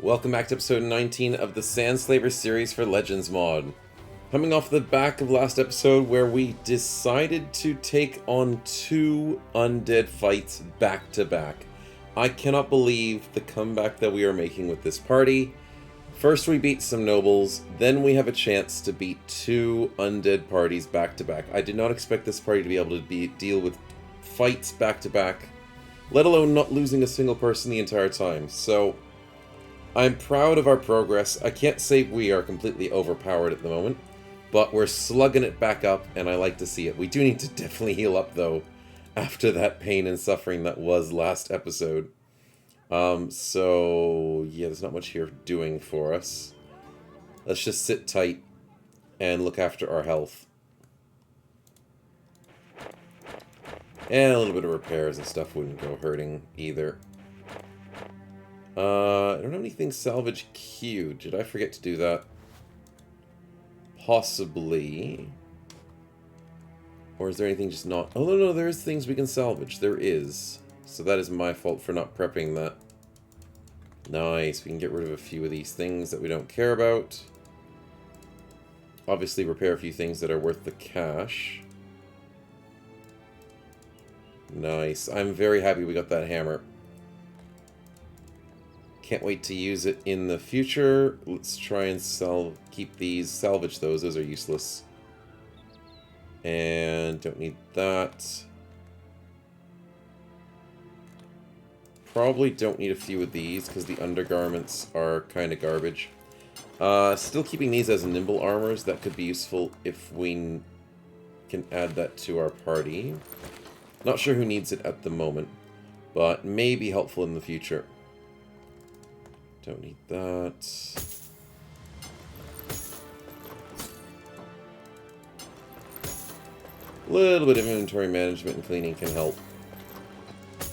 Welcome back to episode 19 of the Sandslaver series for Legends mod. Coming off the back of last episode where we decided to take on 2 undead fights back to back. I cannot believe the comeback that we are making with this party. First we beat some nobles, then we have a chance to beat 2 undead parties back to back. I did not expect this party to be able to deal with fights back to back, let alone not losing a single person the entire time. So I'm proud of our progress. I can't say we are completely overpowered at the moment, but we're slugging it back up, and I like to see it. We do need to definitely heal up, though, after that pain and suffering that was last episode. So, yeah, there's not much here doing for us. Let's just sit tight and look after our health. And a little bit of repairs and stuff wouldn't go hurting either. I don't have anything salvage queued. Did I forget to do that? Possibly. Or is there anything just not... Oh, no, there is things we can salvage. There is. So that is my fault for not prepping that. Nice. We can get rid of a few of these things that we don't care about. Obviously repair a few things that are worth the cash. Nice. I'm very happy we got that hammer. Can't wait to use it in the future. Let's try and keep these, salvage those. Those are useless. And don't need that. Probably don't need a few of these because the undergarments are kind of garbage. Still keeping these as nimble armors. That could be useful if we can add that to our party. Not sure who needs it at the moment, but may be helpful in the future. Don't need that. A little bit of inventory management and cleaning can help.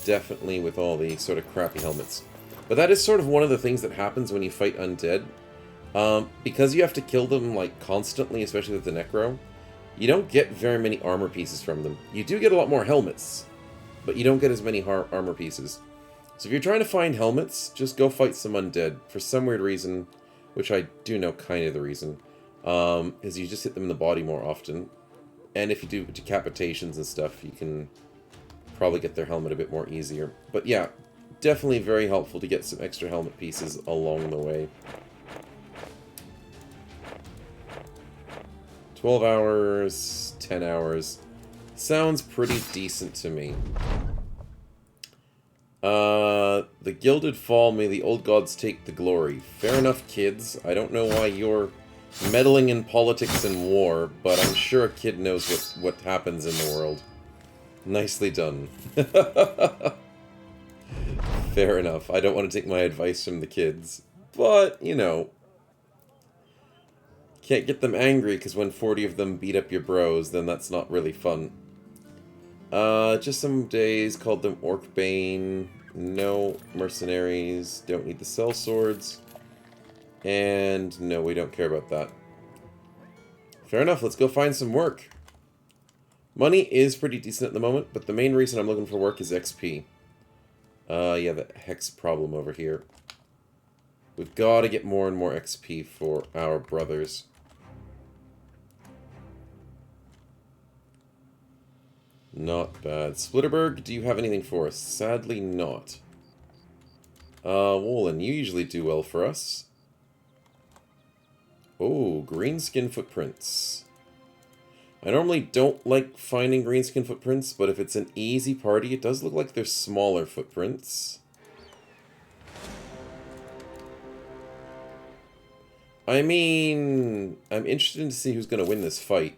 Definitely with all the sort of crappy helmets. But that is sort of one of the things that happens when you fight undead. Because you have to kill them like constantly, especially with the necro, you don't get very many armor pieces from them. You do get a lot more helmets, but you don't get as many armor pieces. So if you're trying to find helmets, just go fight some undead. For some weird reason, which I do know kind of the reason, is you just hit them in the body more often. And if you do decapitations and stuff, you can probably get their helmet a bit more easier. But yeah, definitely very helpful to get some extra helmet pieces along the way. 12 hours, 10 hours. Sounds pretty decent to me. The Gilded Fall, may the old gods take the glory. Fair enough, kids. I don't know why you're meddling in politics and war, but I'm sure a kid knows what happens in the world. Nicely done. Fair enough. I don't want to take my advice from the kids, but, you know, can't get them angry because when 40 of them beat up your bros, then that's not really fun. Just some days, called them Orcbane. No mercenaries. Don't need the cell swords. And no, we don't care about that. Fair enough, let's go find some work. Money is pretty decent at the moment, but the main reason I'm looking for work is XP. Yeah, the hex problem over here. We've got to get more and more XP for our brothers. Not bad. Splitterberg, do you have anything for us? Sadly not. Wolin, you usually do well for us. Oh, greenskin footprints. I normally don't like finding greenskin footprints, but if it's an easy party, it does look like they're smaller footprints. I mean, I'm interested to see who's going to win this fight.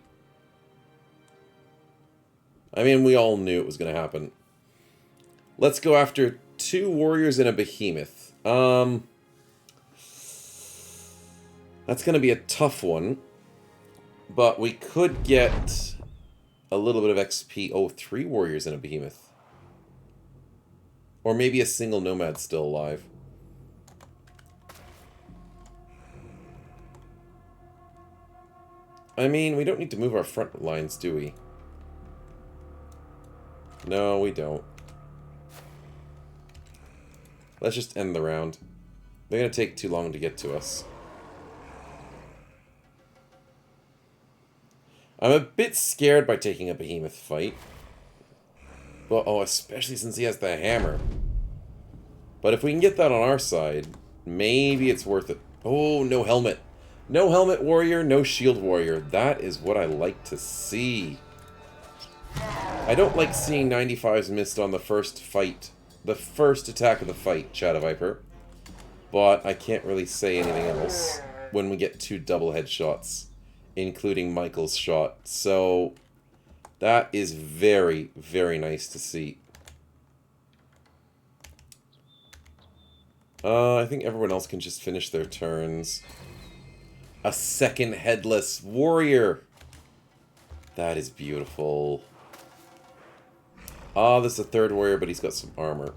I mean, we all knew it was going to happen. Let's go after 2 warriors and a behemoth. That's going to be a tough one. But we could get a little bit of XP. Oh, 3 warriors and a behemoth. Or maybe a single nomad still alive. I mean, we don't need to move our front lines, do we? No, we don't. Let's just end the round. They're going to take too long to get to us. I'm a bit scared by taking a behemoth fight. Well, oh, especially since he has the hammer. But if we can get that on our side, maybe it's worth it. Oh, no helmet. No helmet warrior, no shield warrior. That is what I like to see. I don't like seeing 95s missed on the first fight. The first attack of the fight, Shadow Viper. But I can't really say anything else when we get 2 double headshots, including Michael's shot. So that is very, very nice to see. I think everyone else can just finish their turns. A second headless warrior. That is beautiful. Ah, this is a third warrior, but he's got some armor.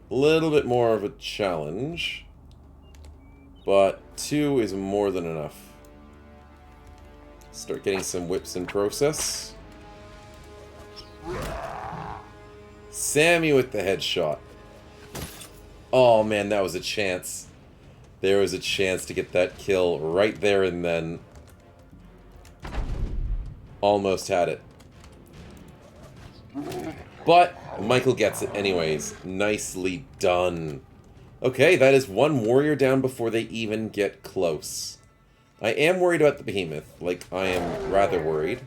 A little bit more of a challenge. But 2 is more than enough. Start getting some whips in process. Sammy with the headshot. Oh man, that was a chance. There was a chance to get that kill right there and then. Almost had it. But Michael gets it anyways. Nicely done. Okay, that is 1 warrior down before they even get close. I am worried about the behemoth. Like, I am rather worried.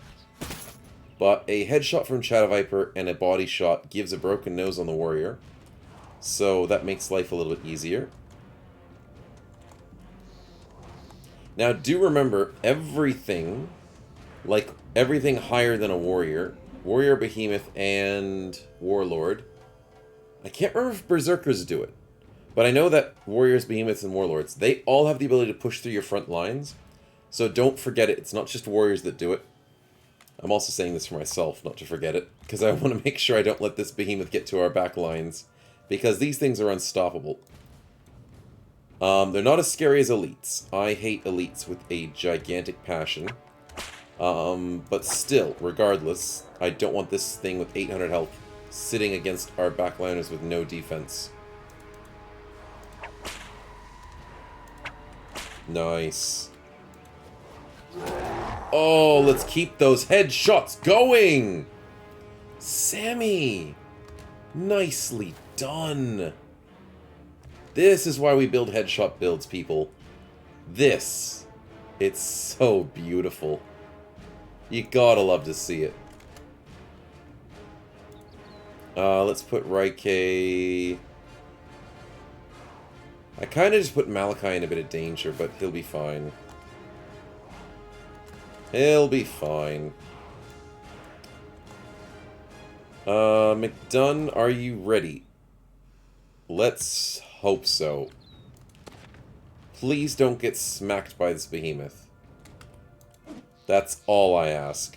But a headshot from Shadow Viper and a body shot gives a broken nose on the warrior. So that makes life a little bit easier. Now, do remember, everything, like everything higher than a warrior, warrior, behemoth, and warlord. I can't remember if berserkers do it. But I know that warriors, behemoths, and warlords, they all have the ability to push through your front lines. So don't forget it. It's not just warriors that do it. I'm also saying this for myself, not to forget it. Because I want to make sure I don't let this behemoth get to our back lines. Because these things are unstoppable. They're not as scary as elites. I hate elites with a gigantic passion. But still, regardless, I don't want this thing with 800 health sitting against our backliners with no defense. Nice. Oh, let's keep those headshots going! Sammy! Nicely done. This is why we build headshot builds, people. This. It's so beautiful. You gotta love to see it. Let's put Raike. I kind of just put Malachi in a bit of danger, but he'll be fine. He'll be fine. McDunn, are you ready? Let's hope so. Please don't get smacked by this behemoth. That's all I ask.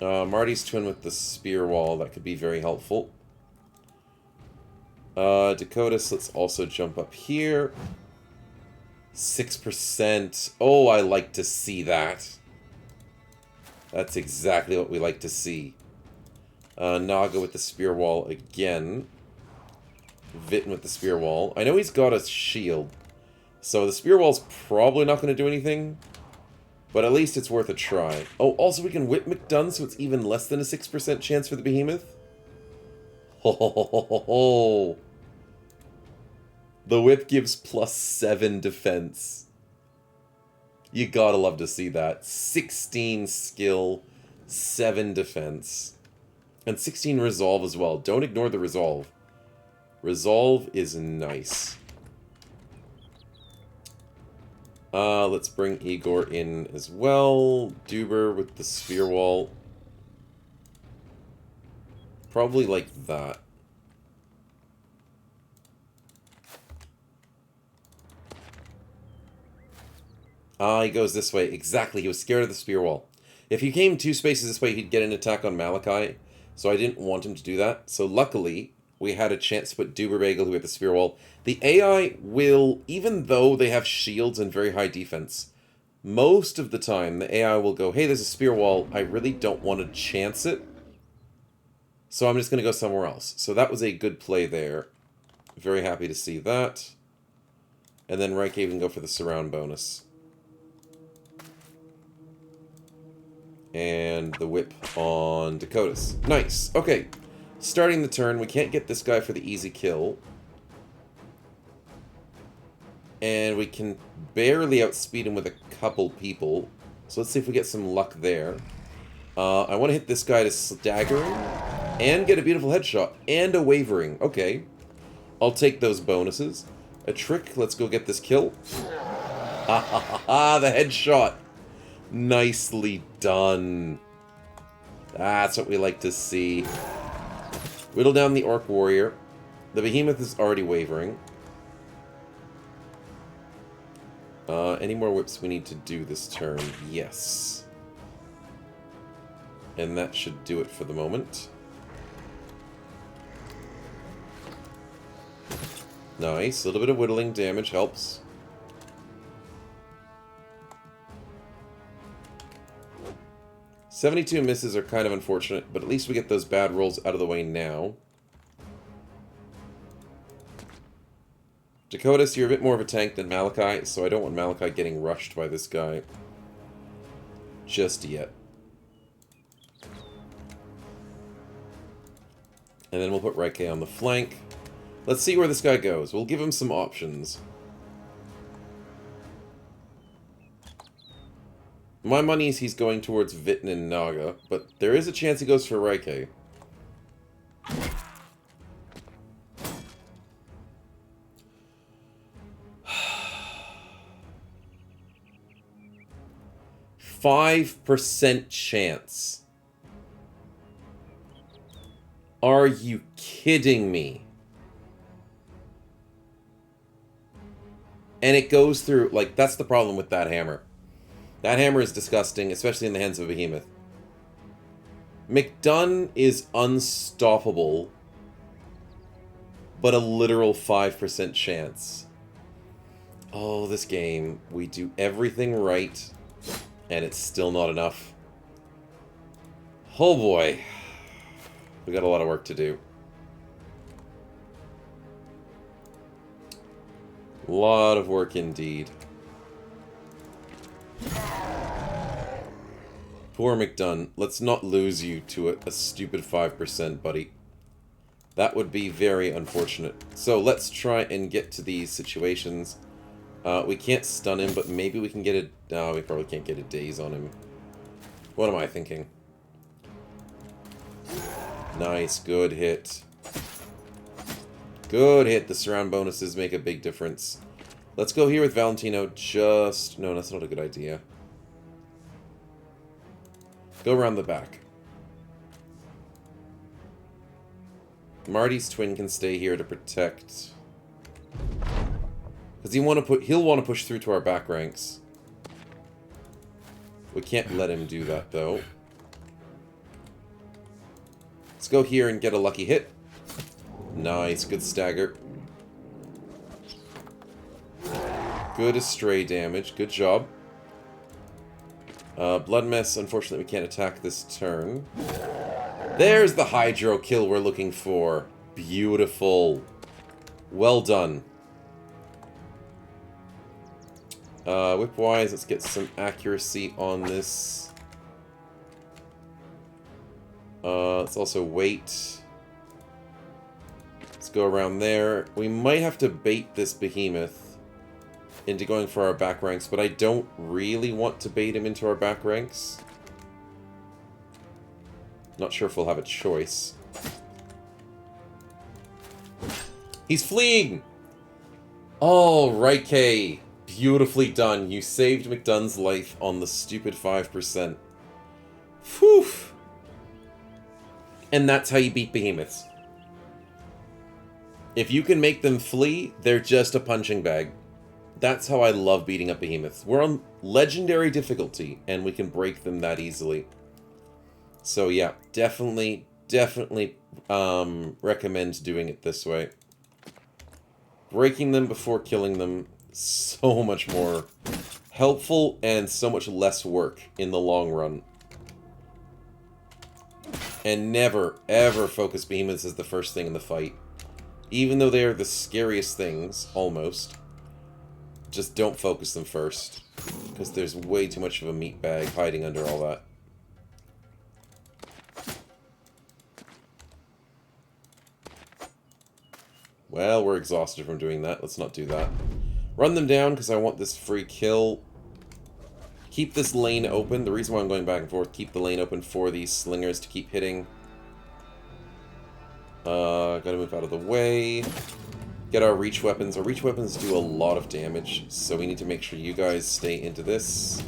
Marty's twin with the spear wall. That could be very helpful. Dakotas, let's also jump up here. 6%. Oh, I like to see that. That's exactly what we like to see. Naga with the spear wall again. Vitten with the spear wall. I know he's got a shield, so the spear wall's probably not going to do anything, but at least it's worth a try. Oh, also we can whip McDunn, so it's even less than a 6% chance for the behemoth. Ho ho ho ho ho ho. The whip gives +7 defense. You gotta love to see that. 16 skill, 7 defense. And 16 resolve as well. Don't ignore the resolve. Resolve is nice. Let's bring Igor in as well. Duber with the spear wall. Probably like that. He goes this way. Exactly, he was scared of the spear wall. If he came 2 spaces this way, he'd get an attack on Malachi. So I didn't want him to do that. So luckily, we had a chance to put Duber Bagel who had the spear wall. The AI will, even though they have shields and very high defense, most of the time the AI will go, hey, there's a spear wall. I really don't want to chance it. So I'm just going to go somewhere else. So that was a good play there. Very happy to see that. And then Reiki can go for the surround bonus. And the whip on Dakotas. Nice. Okay. Starting the turn, we can't get this guy for the easy kill. And we can barely outspeed him with a couple people. So let's see if we get some luck there. I want to hit this guy to stagger him. And get a beautiful headshot. And a wavering. Okay. I'll take those bonuses. A trick. Let's go get this kill. Ha ha ha ha. The headshot. Nicely done. That's what we like to see. Whittle down the Orc Warrior. The Behemoth is already wavering. Any more whips we need to do this turn? Yes. And that should do it for the moment. Nice. A little bit of whittling damage helps. "72 misses are kind of unfortunate, but at least we get those bad rolls out of the way now. Dakotas, you're a bit more of a tank than Malachi, so I don't want Malachi getting rushed by this guy just yet. And then we'll put Reiki on the flank. Let's see where this guy goes. We'll give him some options. My money is he's going towards Vitten and Naga, but there is a chance he goes for Reiki. %5 chance. Are you kidding me? And it goes through, like, that's the problem with that hammer. That hammer is disgusting, especially in the hands of a behemoth. McDunn is unstoppable, but a literal 5% chance. Oh, this game. We do everything right, and it's still not enough. Oh boy. We got a lot of work to do. A lot of work indeed. Poor McDunn. Let's not lose you to a stupid 5%, buddy. That would be very unfortunate. So let's try and get to these situations. We can't stun him, but maybe we can get a... No, we probably can't get a daze on him. What am I thinking? Nice, good hit. Good hit. The surround bonuses make a big difference. Let's go here with Valentino. Just... No, that's not a good idea. Go around the back. Marty's twin can stay here to protect. Because he'll want to push through to our back ranks. We can't let him do that, though. Let's go here and get a lucky hit. Nice, good stagger. Good astray damage, good job. Blood Mess, unfortunately we can't attack this turn. There's the Hydro kill we're looking for. Beautiful. Well done. Whip-wise, let's get some accuracy on this. Let's also wait. Let's go around there. We might have to bait this behemoth into going for our back ranks, but I don't really want to bait him into our back ranks. Not sure if we'll have a choice. He's fleeing! Oh, Reiki. Beautifully done. You saved McDunn's life on the stupid 5%. Whew! And that's how you beat behemoths. If you can make them flee, they're just a punching bag. That's how I love beating up behemoths. We're on legendary difficulty, and we can break them that easily. So yeah, definitely recommend doing it this way. Breaking them before killing them, so much more helpful and so much less work in the long run. And never, ever focus behemoths as the first thing in the fight. Even though they are the scariest things, almost. Just don't focus them first, because there's way too much of a meat bag hiding under all that. Well, we're exhausted from doing that. Let's not do that. Run them down, because I want this free kill. Keep this lane open. The reason why I'm going back and forth, keep the lane open for these slingers to keep hitting. Gotta move out of the way. Get our reach weapons. Our reach weapons do a lot of damage, so we need to make sure you guys stay into this.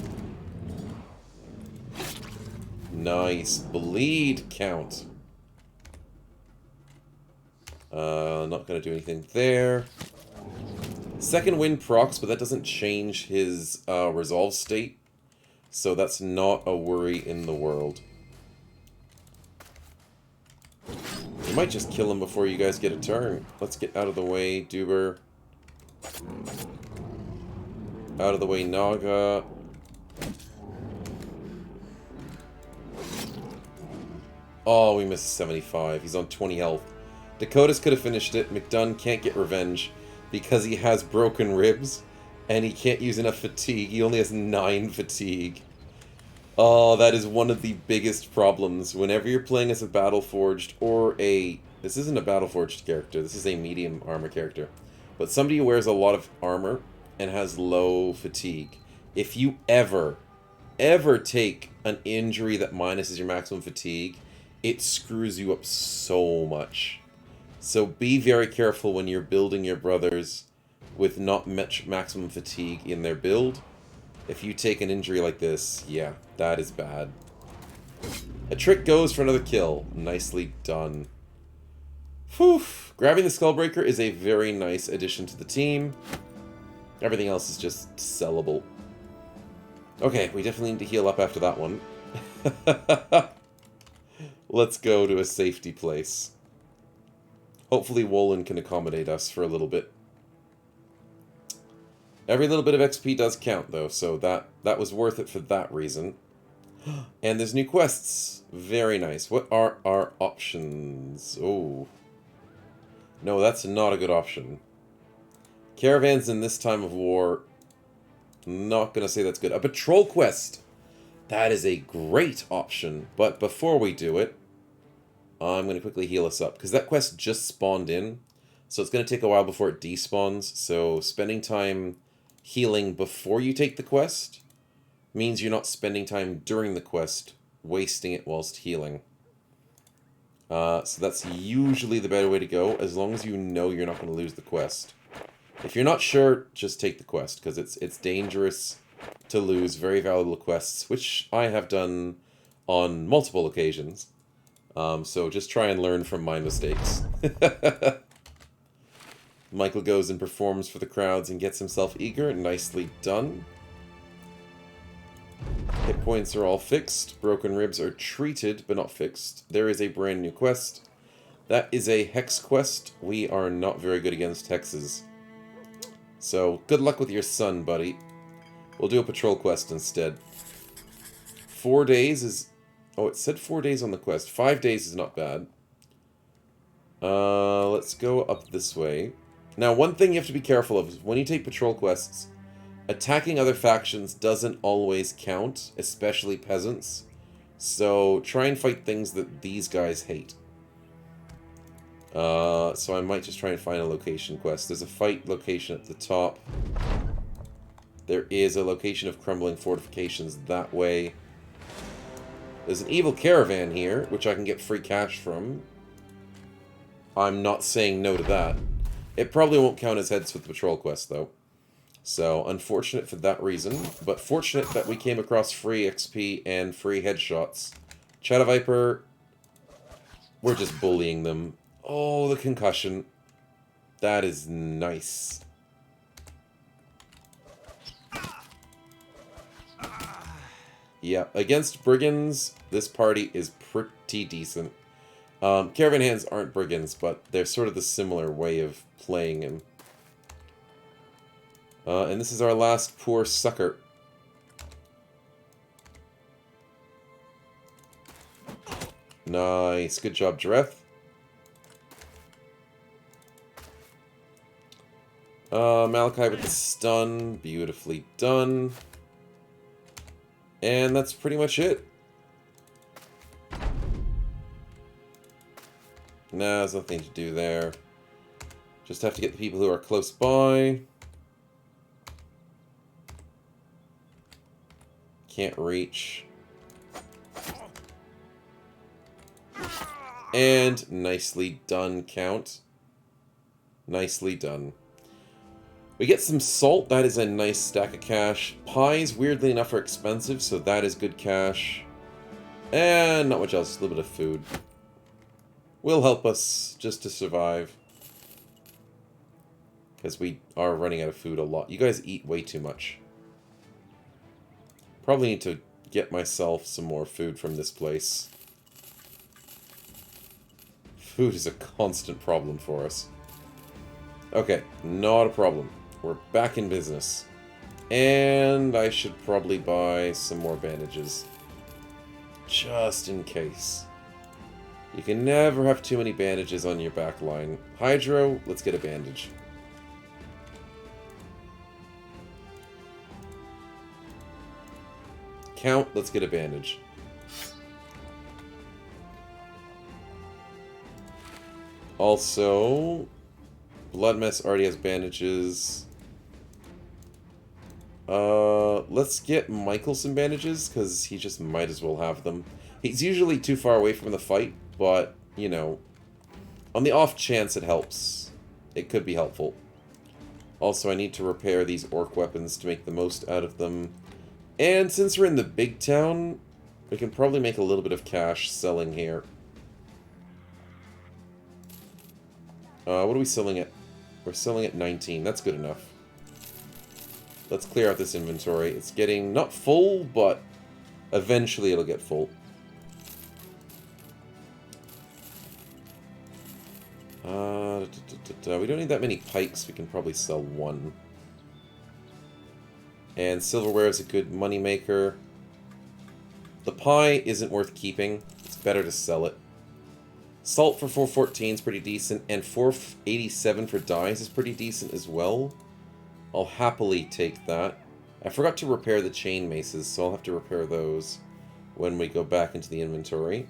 Nice. Bleed count. Not gonna do anything there. Second wind procs, but that doesn't change his resolve state, so that's not a worry in the world. You might just kill him before you guys get a turn. Let's get out of the way, Duber. Out of the way, Naga. Oh, we missed 75. He's on 20 health. Dakotas could have finished it. McDunn can't get revenge because he has broken ribs and he can't use enough fatigue. He only has 9 fatigue. Oh, that is one of the biggest problems. Whenever you're playing as a Battleforged or a... This isn't a Battleforged character. This is a medium armor character. But somebody who wears a lot of armor and has low fatigue. If you ever take an injury that minuses your maximum fatigue, it screws you up so much. So be very careful when you're building your brothers with not much maximum fatigue in their build. If you take an injury like this, yeah, that is bad. A trick goes for another kill. Nicely done. Whew. Grabbing the Skullbreaker is a very nice addition to the team. Everything else is just sellable. Okay, we definitely need to heal up after that one. Let's go to a safety place. Hopefully Wolin can accommodate us for a little bit. Every little bit of XP does count, though, so that was worth it for that reason. And there's new quests. Very nice. What are our options? Oh. No, that's not a good option. Caravans in this time of war. Not going to say that's good. A patrol quest. That is a great option. But before we do it, I'm going to quickly heal us up. Because that quest just spawned in. So it's going to take a while before it despawns. So spending time healing before you take the quest means you're not spending time during the quest wasting it whilst healing. So that's usually the better way to go, as long as you know you're not going to lose the quest. If you're not sure, just take the quest, because it's dangerous to lose very valuable quests, which I have done on multiple occasions. So just try and learn from my mistakes. Michael goes and performs for the crowds and gets himself eager. Nicely done. Hit points are all fixed. Broken ribs are treated, but not fixed. There is a brand new quest. That is a hex quest. We are not very good against hexes. So, good luck with your son, buddy. We'll do a patrol quest instead. 4 days is... Oh, it said 4 days on the quest. 5 days is not bad. Let's go up this way. Now, one thing you have to be careful of is when you take patrol quests, attacking other factions doesn't always count, especially peasants. So try and fight things that these guys hate. So I might just try and find a location quest. There's a fight location at the top. There is a location of crumbling fortifications that way. There's an evil caravan here, which I can get free cash from. I'm not saying no to that. It probably won't count as heads with the patrol quest, though. So, unfortunate for that reason, but fortunate that we came across free XP and free headshots. Shadow Viper, we're just bullying them. Oh, the concussion. That is nice. Yeah, against brigands, this party is pretty decent. Caravan hands aren't brigands, but they're sort of the similar way of playing him. And this is our last poor sucker. Nice. Good job, Dreth. Malachi with the stun. Beautifully done. And that's pretty much it. Nah, there's nothing to do there. Just have to get the people who are close by. Can't reach. And nicely done, Count. Nicely done. We get some salt. That is a nice stack of cash. Pies, weirdly enough, are expensive, so that is good cash. And not much else. A little bit of food. Will help us just to survive. Because we are running out of food a lot. You guys eat way too much. Probably need to get myself some more food from this place. Food is a constant problem for us. Okay, not a problem. We're back in business. And I should probably buy some more bandages. Just in case. You can never have too many bandages on your back line. Hydro, let's get a bandage. Count, let's get a bandage. Also, Blood Mess already has bandages. Let's get Michael some bandages, because he just might as well have them. He's usually too far away from the fight, but, you know, on the off chance it helps. It could be helpful. Also, I need to repair these orc weapons to make the most out of them. And since we're in the big town, we can probably make a little bit of cash selling here. What are we selling at? We're selling at 19. That's good enough. Let's clear out this inventory. It's getting not full, but eventually it'll get full. We don't need that many pikes. We can probably sell one. And silverware is a good money maker. The pie isn't worth keeping. It's better to sell it. Salt for 414 is pretty decent, and 487 for dyes is pretty decent as well. I'll happily take that. I forgot to repair the chain maces, so I'll have to repair those when we go back into the inventory.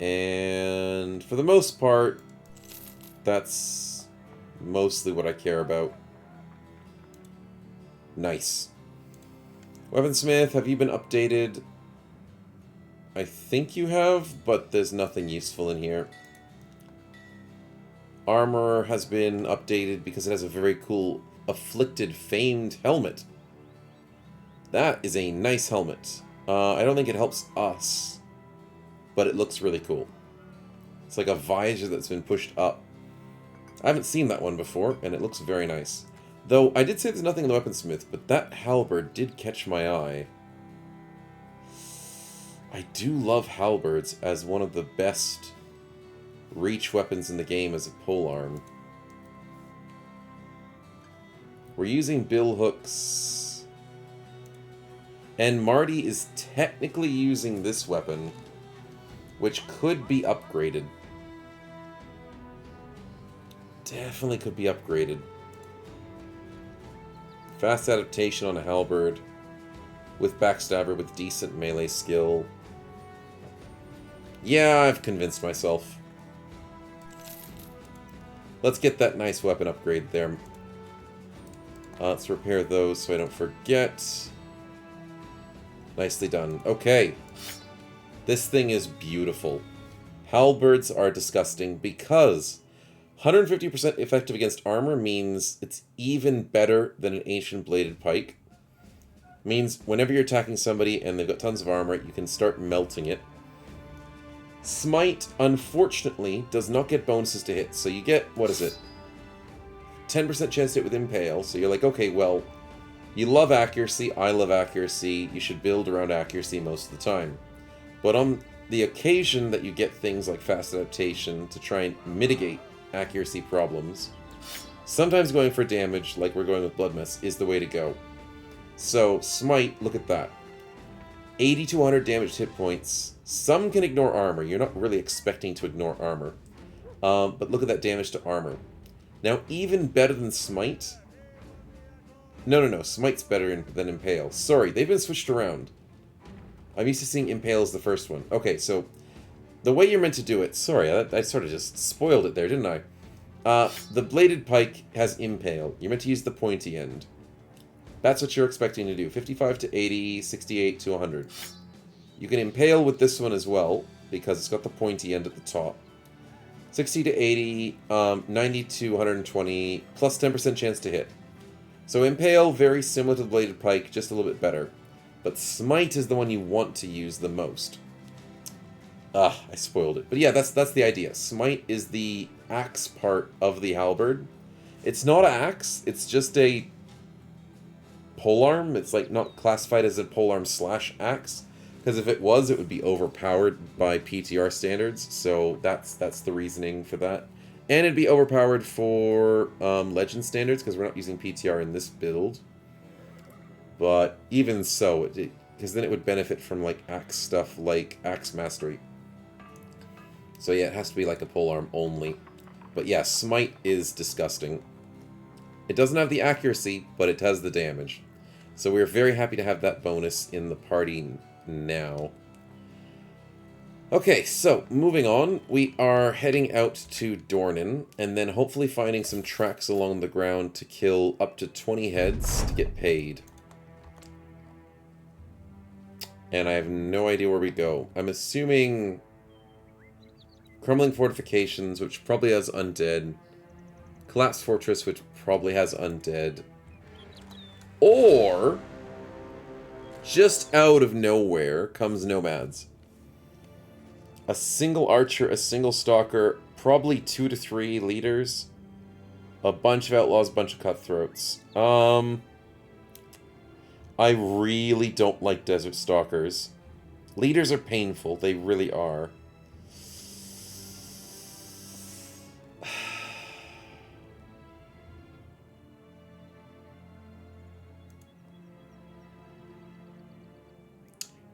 And for the most part, that's mostly what I care about. Nice. Weaponsmith, have you been updated? I think you have, but there's nothing useful in here. Armour has been updated because it has a very cool Afflicted Famed helmet. That is a nice helmet. I don't think it helps us, but it looks really cool. It's like a visor that's been pushed up. I haven't seen that one before, and it looks very nice. Though, I did say there's nothing in the weaponsmith, but that halberd did catch my eye. I do love halberds as one of the best reach weapons in the game as a polearm. We're using bill hooks. And Marty is technically using this weapon, which could be upgraded. Definitely could be upgraded. Fast adaptation on a halberd with backstabber with decent melee skill. Yeah, I've convinced myself. Let's get that nice weapon upgrade there. Let's repair those so I don't forget. Nicely done. Okay. This thing is beautiful. Halberds are disgusting because 150% effective against armor means it's even better than an ancient bladed pike. Means whenever you're attacking somebody and they've got tons of armor, you can start melting it. Smite, unfortunately, does not get bonuses to hit, so you get, what is it? 10% chance to hit with Impale, so you're like, okay, well, you love accuracy, I love accuracy, you should build around accuracy most of the time. But on the occasion that you get things like fast adaptation to try and mitigate accuracy problems, sometimes going for damage, like we're going with Blood Mess, is the way to go. So, Smite, look at that. 80 to 100 damaged hit points. Some can ignore armor. You're not really expecting to ignore armor. But look at that damage to armor. Now, even better than Smite... No. Smite's better than Impale. Sorry, they've been switched around. I'm used to seeing Impale as the first one. Okay, so... the way you're meant to do it... Sorry, I sort of just spoiled it there, didn't I? The bladed pike has Impale. You're meant to use the pointy end. That's what you're expecting to do. 55 to 80, 68 to 100. You can Impale with this one as well, because it's got the pointy end at the top. 60 to 80, 90 to 120, plus 10% chance to hit. So Impale, very similar to the bladed pike, just a little bit better. But Smite is the one you want to use the most. I spoiled it. But yeah, that's the idea. Smite is the axe part of the halberd. It's not an axe, it's just a polearm. It's like not classified as a polearm / axe. Because if it was, it would be overpowered by PTR standards. So that's the reasoning for that. And it'd be overpowered for legend standards, because we're not using PTR in this build. But even so, because then it would benefit from like axe stuff like axe mastery. So yeah, it has to be like a polearm only. But yeah, Smite is disgusting. It doesn't have the accuracy, but it has the damage. So we're very happy to have that bonus in the party now. Okay, so moving on, we are heading out to Dornan, and then hopefully finding some tracks along the ground to kill up to 20 heads to get paid. And I have no idea where we go. I'm assuming Crumbling Fortifications, which probably has undead. Collapsed Fortress, which probably has undead. Or, just out of nowhere comes Nomads. A single archer, a single stalker, probably 2 to 3 leaders, a bunch of outlaws, a bunch of cutthroats. I really don't like desert stalkers. Leaders are painful, they really are.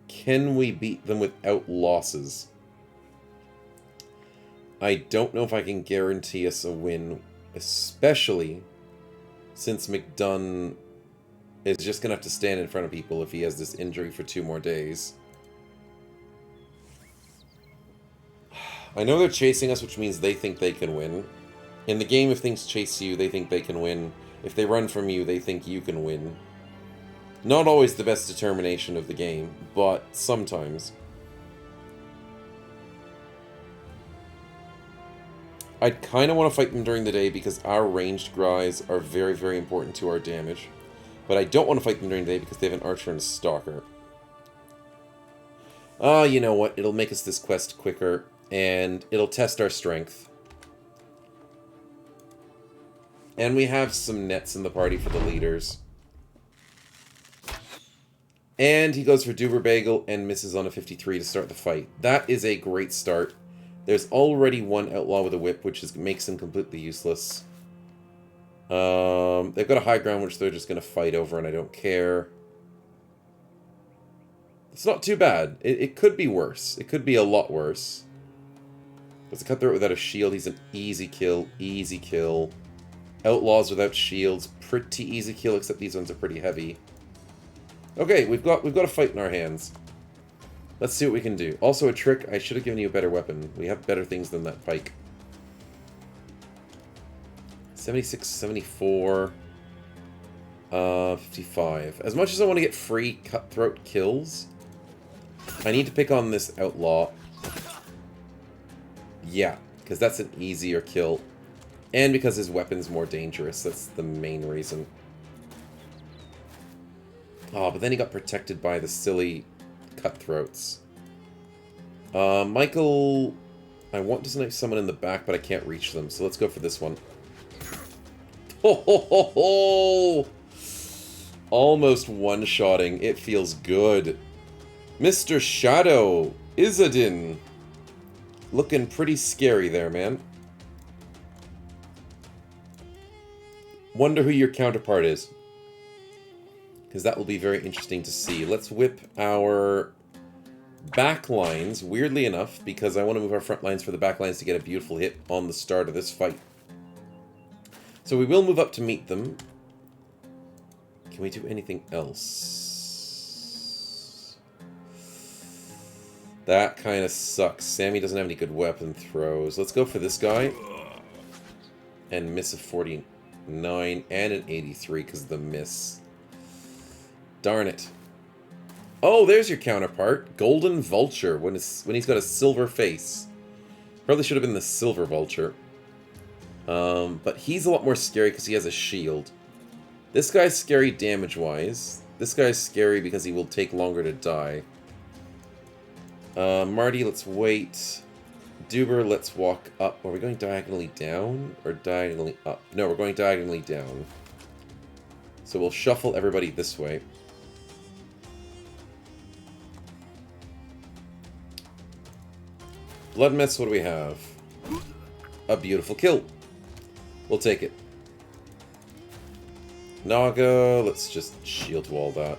Can we beat them without losses? I don't know if I can guarantee us a win, especially since McDunn is just going to have to stand in front of people if he has this injury for 2 more days. I know they're chasing us, which means they think they can win. In the game, if things chase you, they think they can win. If they run from you, they think you can win. Not always the best determination of the game, but sometimes. I'd kind of want to fight them during the day because our ranged guys are very, very important to our damage. But I don't want to fight them during the day because they have an archer and a stalker. You know what? It'll make us this quest quicker, and it'll test our strength. And we have some nets in the party for the leaders. And he goes for Duber Bagel and misses on a 53 to start the fight. That is a great start. There's already one outlaw with a whip, which makes him completely useless. They've got a high ground, which they're just going to fight over, and I don't care. It's not too bad. It could be worse. It could be a lot worse. There's a cutthroat without a shield. He's an easy kill. Easy kill. Outlaws without shields. Pretty easy kill, except these ones are pretty heavy. Okay, we've got a fight in our hands. Let's see what we can do. Also a trick, I should have given you a better weapon. We have better things than that pike. 76, 74, 55. As much as I want to get free cutthroat kills, I need to pick on this outlaw. Yeah, because that's an easier kill. And because his weapon's more dangerous, that's the main reason. Oh, but then he got protected by the silly cutthroats. Michael... I want to snipe someone in the back, but I can't reach them, so let's go for this one. Ho ho ho ho! Almost one-shotting. It feels good. Mr. Shadow! Izzadin! Looking pretty scary there, man. Wonder who your counterpart is. Because that will be very interesting to see. Let's whip our back lines, weirdly enough, because I want to move our front lines for the back lines to get a beautiful hit on the start of this fight. So we will move up to meet them. Can we do anything else? That kind of sucks. Sammy doesn't have any good weapon throws. Let's go for this guy. And miss a 49 and an 83 because of the miss. Darn it. Oh, there's your counterpart. Golden Vulture when he's got a silver face. Probably should have been the Silver Vulture. But he's a lot more scary because he has a shield. This guy's scary damage-wise. This guy's scary because he will take longer to die. Marty, let's wait. Duber, let's walk up. Are we going diagonally down or diagonally up? No, we're going diagonally down. So we'll shuffle everybody this way. Blood Mess, what do we have? A beautiful kill. We'll take it. Naga, let's just shield wall that.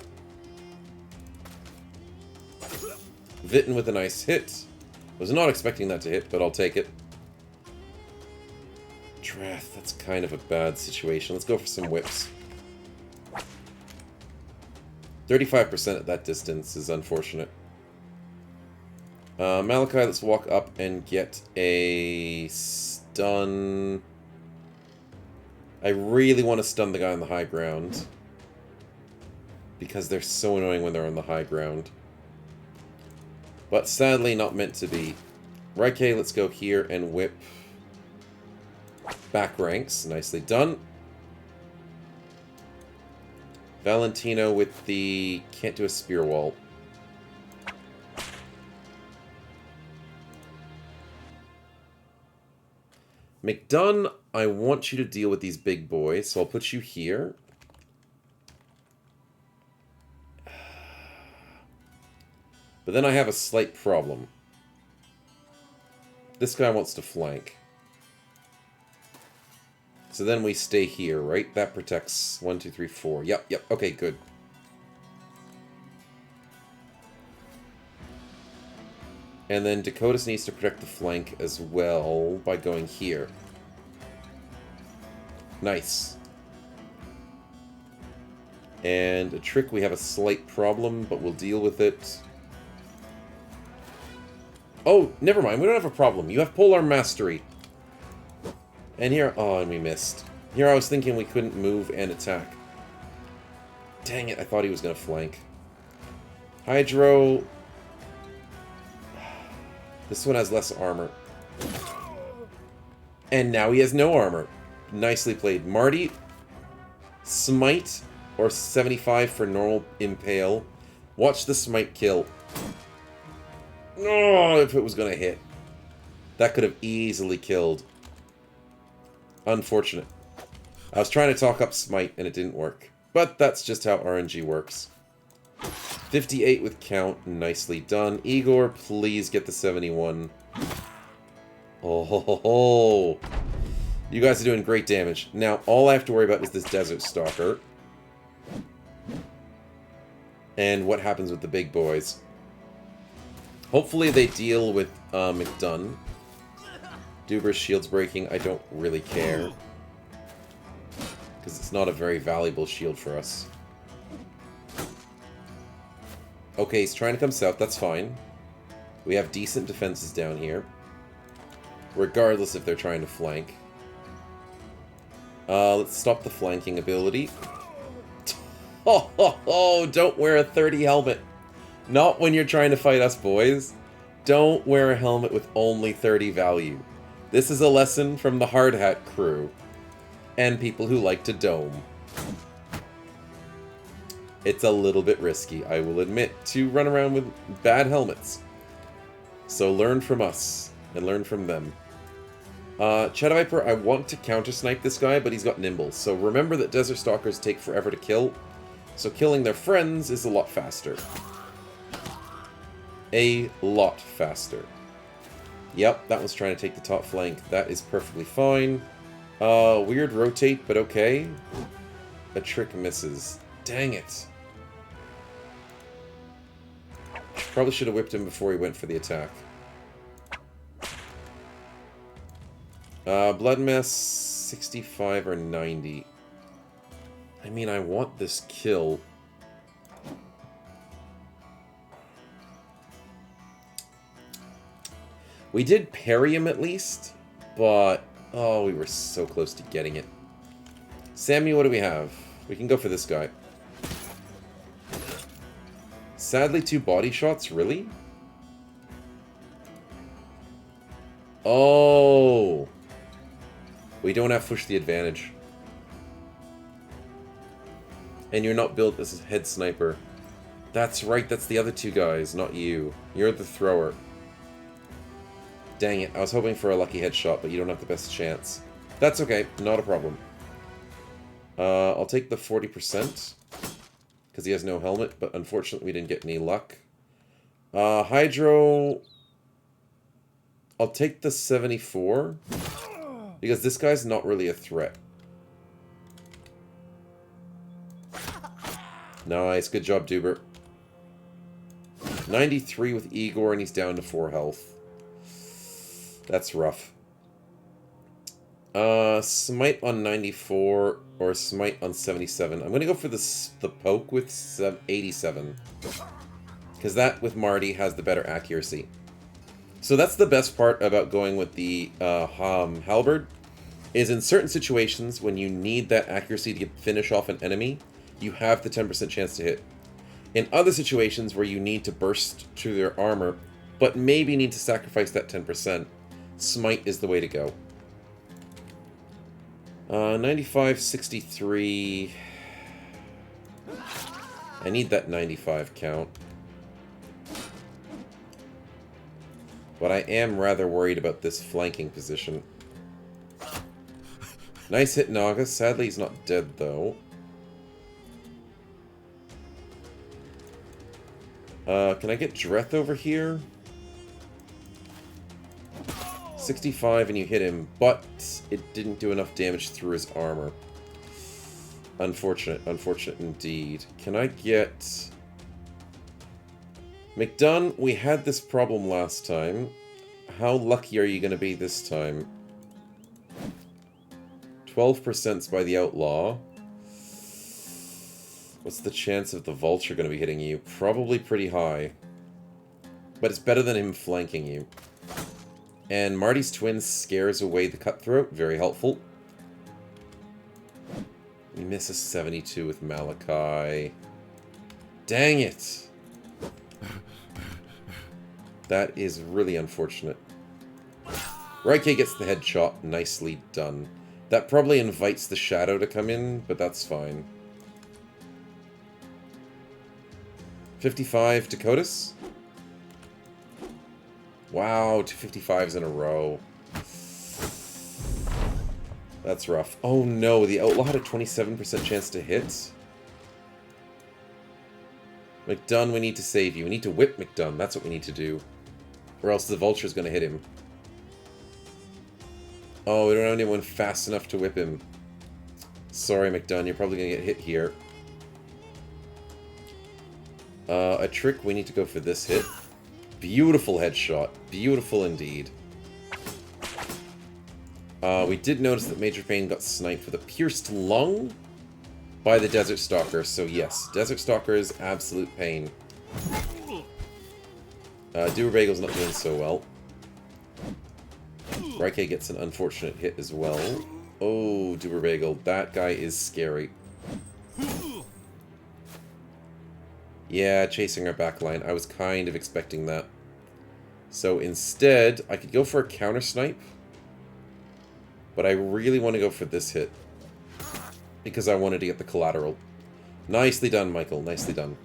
Vitten with a nice hit. Was not expecting that to hit, but I'll take it. Drath, that's kind of a bad situation. Let's go for some whips. 35% at that distance is unfortunate. Malachi, let's walk up and get a stun. I really want to stun the guy on the high ground. Because they're so annoying when they're on the high ground. But sadly not meant to be. Raike, let's go here and whip. Back ranks. Nicely done. Valentino with the... Can't do a spear wall. McDunn, I want you to deal with these big boys, so I'll put you here. But then I have a slight problem. This guy wants to flank. So then we stay here, right? That protects 1, 2, 3, 4. Yep. Okay, good. And then Dakotas needs to protect the flank as well by going here. Nice. And a trick, we have a slight problem, but we'll deal with it. Oh, never mind. We don't have a problem. You have Polearm Mastery. And here... Oh, and we missed. Here I was thinking we couldn't move and attack. Dang it, I thought he was going to flank. Hydro... This one has less armor. And now he has no armor. Nicely played. Marty, Smite, or 75 for normal Impale. Watch the Smite kill. Oh, if it was going to hit. That could have easily killed. Unfortunate. I was trying to talk up Smite and it didn't work. But that's just how RNG works. 58 with count. Nicely done. Igor, please get the 71. Oh, ho, ho, ho. You guys are doing great damage. Now, all I have to worry about is this Desert Stalker. And what happens with the big boys. Hopefully they deal with McDunn. Duber's shield's breaking. I don't really care. Because it's not a very valuable shield for us. Okay, he's trying to come south. That's fine. We have decent defenses down here. Regardless if they're trying to flank. Let's stop the flanking ability. Oh, don't wear a 30 helmet. Not when you're trying to fight us, boys. Don't wear a helmet with only 30 value. This is a lesson from the Hard Hat crew. And people who like to dome. It's a little bit risky, I will admit, to run around with bad helmets. So learn from us, and learn from them. Shadow Viper, I want to counter-snipe this guy, but he's got Nimble. So remember that Desert Stalkers take forever to kill. So killing their friends is a lot faster. A lot faster. Yep, that one's trying to take the top flank. That is perfectly fine. Weird rotate, but okay. A trick misses. Dang it. Probably should have whipped him before he went for the attack. Blood Mess, 65 or 90. I mean, I want this kill. We did parry him at least, but... Oh, we were so close to getting it. Sammy, what do we have? We can go for this guy. Sadly, 2 body shots? Really? Oh! We don't have push the advantage. And you're not built as a head sniper. That's right, that's the other 2 guys, not you. You're the thrower. Dang it, I was hoping for a lucky headshot, but you don't have the best chance. That's okay, not a problem. I'll take the 40%, because he has no helmet, but unfortunately we didn't get any luck. Hydro... I'll take the 74, because this guy's not really a threat. Nice, good job, Duber. 93 with Igor, and he's down to 4 health. That's rough. Smite on 94, or Smite on 77. I'm going to go for the poke with 87. Because that, with Marty, has the better accuracy. So that's the best part about going with the Halberd, is in certain situations, when you need that accuracy to finish off an enemy, you have the 10% chance to hit. In other situations where you need to burst through their armor, but maybe need to sacrifice that 10%, Smite is the way to go. 95, 63... I need that 95 count. But I am rather worried about this flanking position. Nice hit, Naga. Sadly, he's not dead, though. Can I get Dreth over here? 65 and you hit him, but it didn't do enough damage through his armor. Unfortunate, unfortunate indeed. Can I get... McDunn, we had this problem last time. How lucky are you going to be this time? 12%'s by the Outlaw. What's the chance of the Vulture going to be hitting you? Probably pretty high. But it's better than him flanking you. And Marty's Twin scares away the Cutthroat. Very helpful. We miss a 72 with Malachi. Dang it! That is really unfortunate. Raike gets the headshot. Nicely done. That probably invites the Shadow to come in, but that's fine. 55 Dakotas. Wow, 2 55s in a row. That's rough. Oh no, the Outlaw had a 27% chance to hit. McDunn, we need to save you. We need to whip McDunn. That's what we need to do. Or else the Vulture's going to hit him. Oh, we don't have anyone fast enough to whip him. Sorry, McDunn. You're probably going to get hit here. A trick. We need to go for this hit. Beautiful headshot. Beautiful indeed. We did notice that Major Payne got sniped with a pierced lung by the Desert Stalker. So yes, Desert Stalker is absolute pain. Doer Bagel's not doing so well. Raike gets an unfortunate hit as well. Oh, Doer Bagel, that guy is scary. Yeah, chasing our backline. I was kind of expecting that. So instead, I could go for a counter snipe. But I really want to go for this hit. Because I wanted to get the collateral. Nicely done, Michael. Nicely done.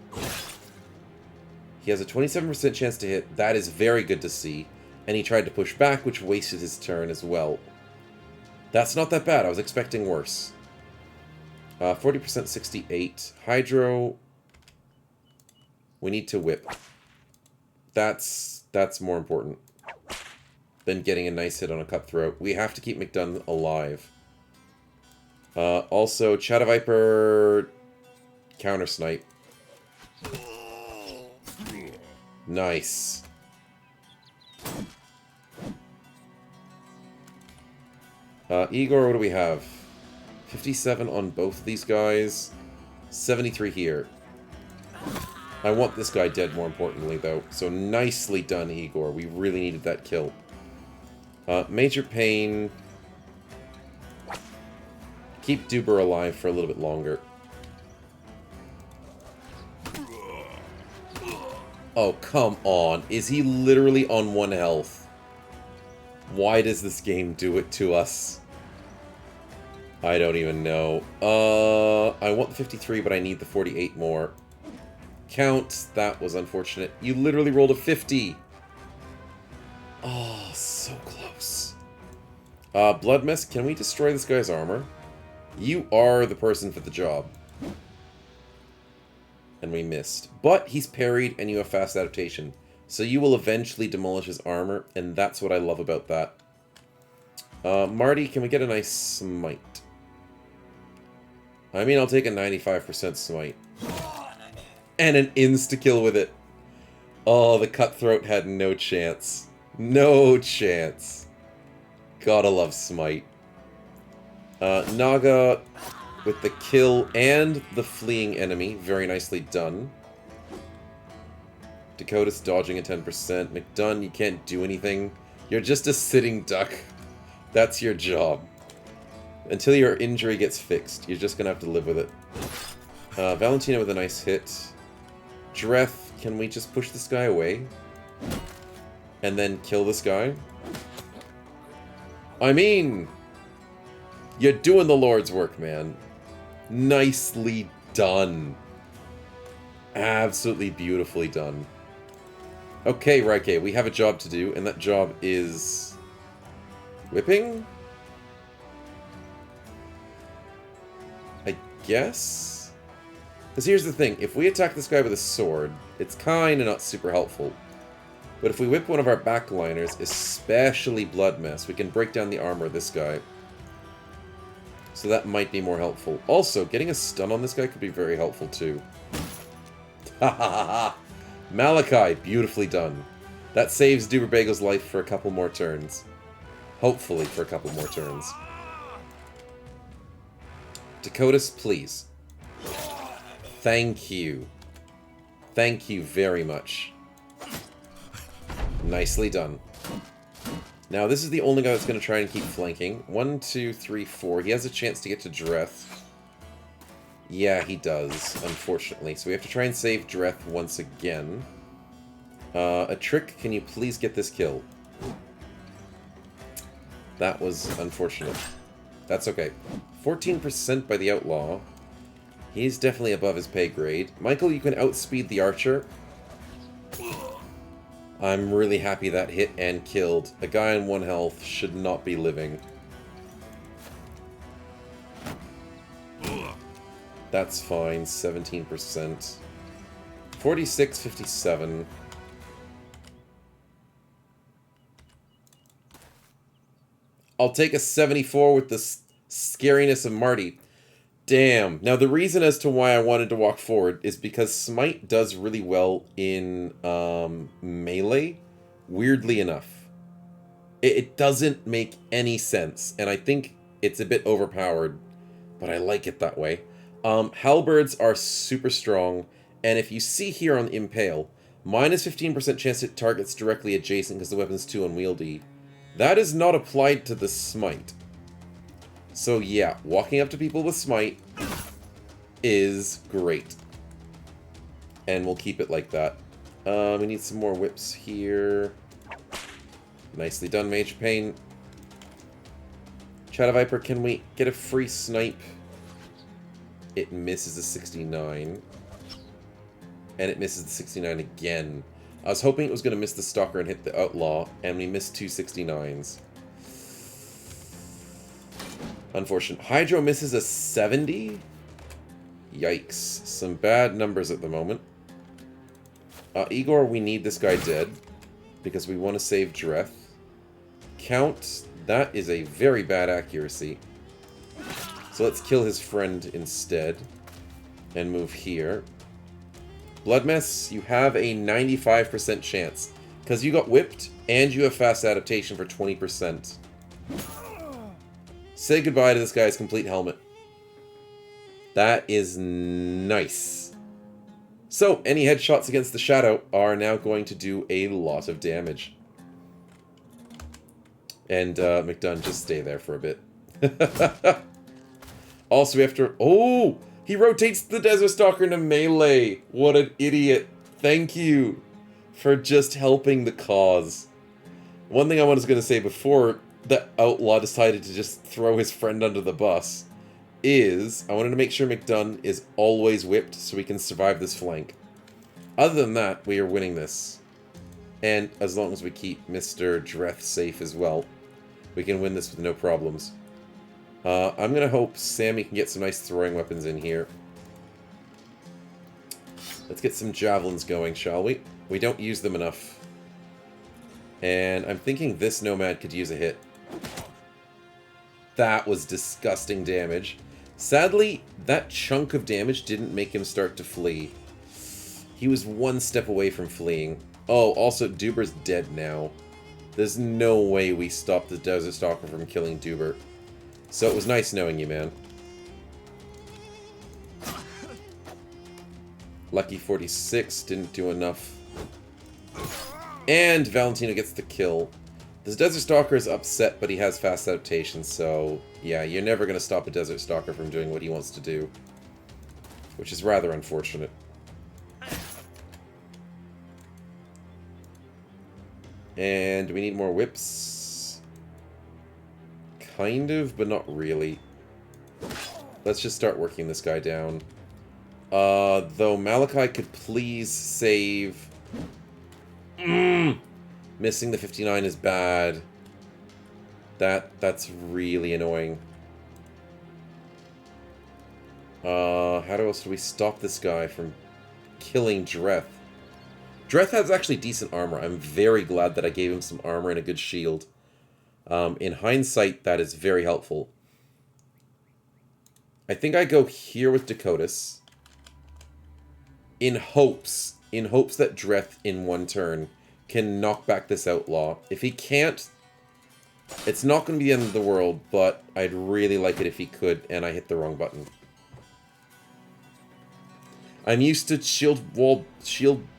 He has a 27% chance to hit. That is very good to see. And he tried to push back, which wasted his turn as well. That's not that bad. I was expecting worse. 40% 68. Hydro... We need to whip. That's more important than getting a nice hit on a Cutthroat. We have to keep McDunn alive. Also, Shadow Viper... Counter snipe. Nice. Igor, what do we have? 57 on both of these guys. 73 here. I want this guy dead, more importantly, though. So nicely done, Igor. We really needed that kill. Major pain. Keep Duber alive for a little bit longer. Oh, come on. Is he literally on 1 health? Why does this game do it to us? I don't even know. I want the 53, but I need the 48 more. Count. That was unfortunate. You literally rolled a 50. Oh, so close. Blood Mess, can we destroy this guy's armor? You are the person for the job. And we missed. But he's parried and you have fast adaptation. So you will eventually demolish his armor, and that's what I love about that. Marty, can we get a nice smite? I mean, I'll take a 95% smite. And an insta-kill with it. Oh, the Cutthroat had no chance. No chance. Gotta love smite. Naga with the kill and the fleeing enemy. Very nicely done. Dakota's dodging at 10%. McDunn, you can't do anything. You're just a sitting duck. That's your job. Until your injury gets fixed. You're just gonna have to live with it. Valentina with a nice hit. Dreth, can we just push this guy away? And then kill this guy? I mean... You're doing the Lord's work, man. Nicely done. Absolutely beautifully done. Okay, Raike, we have a job to do, and that job is... whipping? I guess? Because here's the thing, if we attack this guy with a sword, it's kinda not super helpful. But if we whip one of our backliners, especially Blood Mess, we can break down the armor of this guy. So that might be more helpful. Also, getting a stun on this guy could be very helpful too. Ha ha ha ha! Malachi, beautifully done. That saves Duberbagel's life for a couple more turns. Hopefully for a couple more turns. Dakotas, please. Thank you. Thank you very much. Nicely done. Now, this is the only guy that's going to try and keep flanking. 1, 2, 3, 4. He has a chance to get to Dreth. Yeah, he does, unfortunately. So we have to try and save Dreth once again. A trick, can you please get this kill? That was unfortunate. That's okay. 14% by the Outlaw. He's definitely above his pay grade. Michael, you can outspeed the Archer. I'm really happy that hit and killed. A guy on 1 health should not be living. That's fine, 17%. 46, 57. I'll take a 74 with the scariness of Marty. Damn. Now, the reason as to why I wanted to walk forward is because Smite does really well in melee, weirdly enough. It doesn't make any sense, and I think it's a bit overpowered, but I like it that way. Halberds are super strong, and if you see here on Impale, minus 15% chance it targets directly adjacent because the weapon's too unwieldy. That is not applied to the Smite. So yeah, walking up to people with Smite is great. And we'll keep it like that. We need some more whips here. Nicely done, Major Pain. Shadow Viper, can we get a free snipe? It misses the 69. And it misses the 69 again. I was hoping it was going to miss the Stalker and hit the Outlaw, and we missed 2 69s. Unfortunate. Hydro misses a 70? Yikes. Some bad numbers at the moment. Igor, we need this guy dead, because we want to save Dreth. Count, that is a very bad accuracy. So let's kill his friend instead, and move here. Blood Mess, you have a 95% chance, because you got whipped, and you have fast adaptation for 20%. Say goodbye to this guy's complete helmet. That is nice. So, any headshots against the Shadow are now going to do a lot of damage. And, McDunn, just stay there for a bit. Also, we have to... Oh! He rotates the Desert Stalker into melee! What an idiot. Thank you for just helping the cause. One thing I was going to say before the Outlaw decided to just throw his friend under the bus is I wanted to make sure McDunn is always whipped so we can survive this flank. Other than that, we are winning this. And as long as we keep Mr. Dreth safe as well, we can win this with no problems. I'm going to hope Sammy can get some nice throwing weapons in here. Let's get some javelins going, shall we? We don't use them enough. And I'm thinking this Nomad could use a hit. That was disgusting damage. Sadly, that chunk of damage didn't make him start to flee. He was one step away from fleeing. Oh, also, Duber's dead now. There's no way we stopped the Desert Stalker from killing Duber. So it was nice knowing you, man. Lucky 46 didn't do enough. And Valentino gets the kill. This Desert Stalker is upset, but he has fast adaptation, so... yeah, you're never going to stop a Desert Stalker from doing what he wants to do. Which is rather unfortunate. And do we need more whips? Kind of, but not really. Let's just start working this guy down. Though Malachi could please save... Missing the 59 is bad. That's really annoying. How else do we stop this guy from killing Dreth? Dreth has actually decent armor. I'm very glad that I gave him some armor and a good shield. In hindsight, that is very helpful. I think I go here with Dakotas. In hopes that Dreth in one turn can knock back this Outlaw. If he can't, it's not going to be the end of the world, but I'd really like it if he could, and I hit the wrong button. I'm used to shield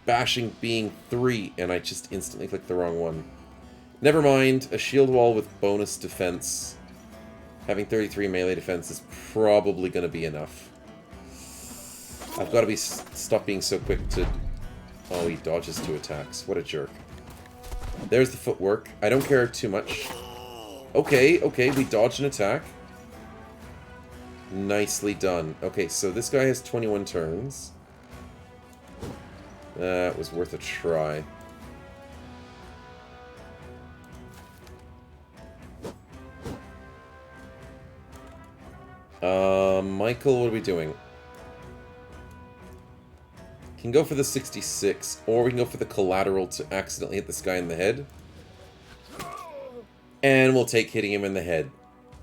bashing being 3, and I just instantly clicked the wrong one. Never mind, a shield wall with bonus defense, having 33 melee defense is probably going to be enough. I've got to stop being so quick to... Oh, he dodges 2 attacks. What a jerk. There's the footwork. I don't care too much. Okay, we dodged an attack. Nicely done. Okay, so this guy has 21 turns. That was worth a try. Michael, what are we doing? Can go for the 66, or we can go for the collateral to accidentally hit this guy in the head. And we'll take hitting him in the head.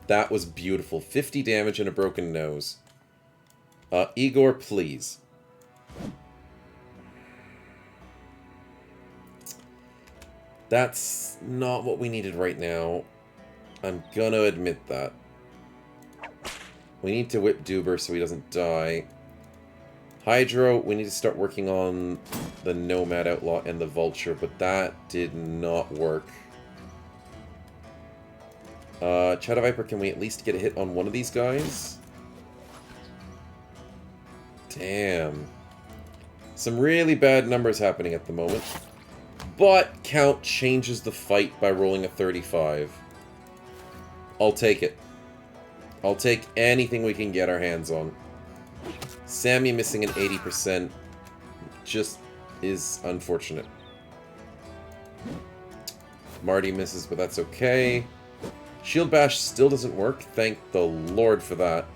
That was beautiful. 50 damage and a broken nose. Igor, please. That's not what we needed right now. I'm gonna admit that. We need to whip Duber so he doesn't die. Hydro, we need to start working on the Nomad Outlaw and the Vulture, but that did not work. Shadow Viper, can we at least get a hit on one of these guys? Damn. Some really bad numbers happening at the moment. But Count changes the fight by rolling a 35. I'll take it. I'll take anything we can get our hands on. Sammy missing an 80% just is unfortunate. Marty misses, but that's okay. Shield Bash still doesn't work. Thank the Lord for that.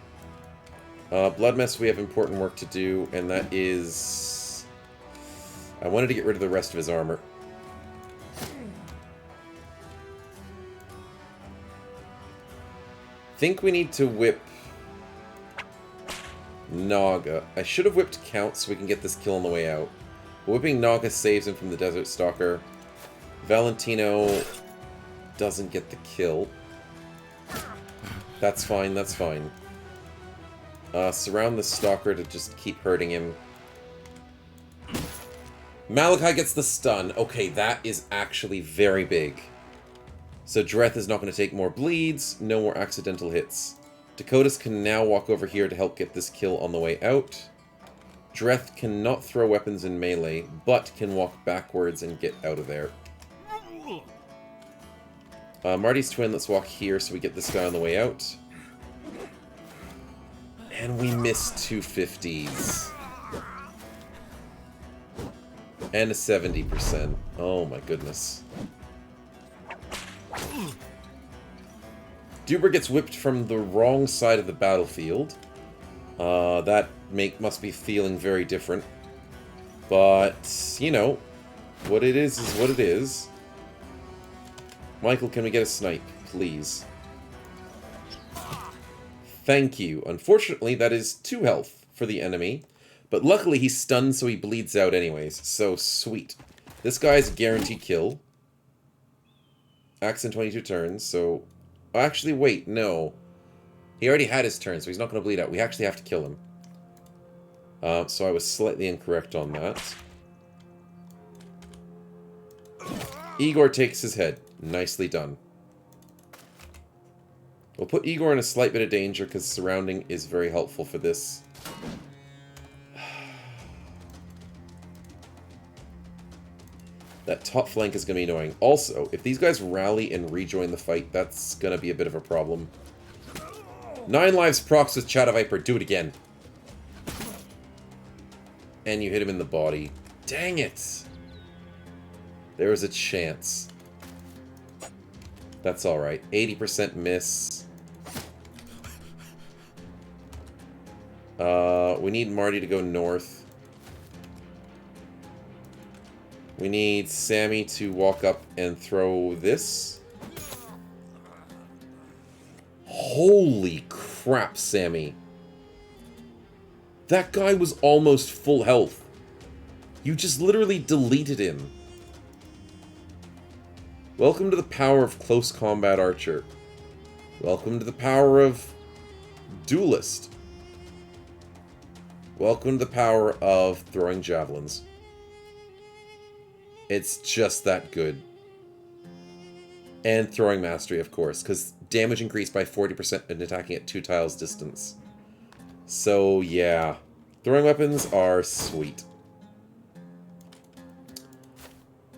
Blood Mess, we have important work to do, and that is... I wanted to get rid of the rest of his armor. Think we need to whip Naga. I should have whipped Count so we can get this kill on the way out. Whipping Naga saves him from the Desert Stalker. Valentino doesn't get the kill. That's fine, that's fine. Surround the stalker to just keep hurting him. Malachi gets the stun. Okay, that is actually very big. So Dreth is not going to take more bleeds, no more accidental hits. Dakotas can now walk over here to help get this kill on the way out. Dreth cannot throw weapons in melee, but can walk backwards and get out of there. Marty's twin, let's walk here so we get this guy on the way out. And we missed 250s. And a 70%. Oh my goodness. Duber gets whipped from the wrong side of the battlefield. That must be feeling very different. But, you know, what it is what it is. Michael, can we get a snipe, please? Thank you. Unfortunately, that is 2 health for the enemy. But luckily, he's stunned, so he bleeds out anyways. So, sweet. This guy's a guaranteed kill. Axe in 22 turns, so... Actually, wait, no. He already had his turn, so he's not going to bleed out. We actually have to kill him. So I was slightly incorrect on that. Igor takes his head. Nicely done. We'll put Igor in a slight bit of danger, because surrounding is very helpful for this. That top flank is going to be annoying. Also, if these guys rally and rejoin the fight, that's going to be a bit of a problem. 9 lives procs with Shadow Viper. Do it again. And you hit him in the body. Dang it! There was a chance. That's alright. 80% miss. We need Marty to go north. We need Sammy to walk up and throw this. Holy crap, Sammy. That guy was almost full health. You just literally deleted him. Welcome to the power of close combat archer. Welcome to the power of duelist. Welcome to the power of throwing javelins. It's just that good. And throwing mastery, of course, because damage increased by 40% and attacking at 2 tiles distance. So, yeah. Throwing weapons are sweet.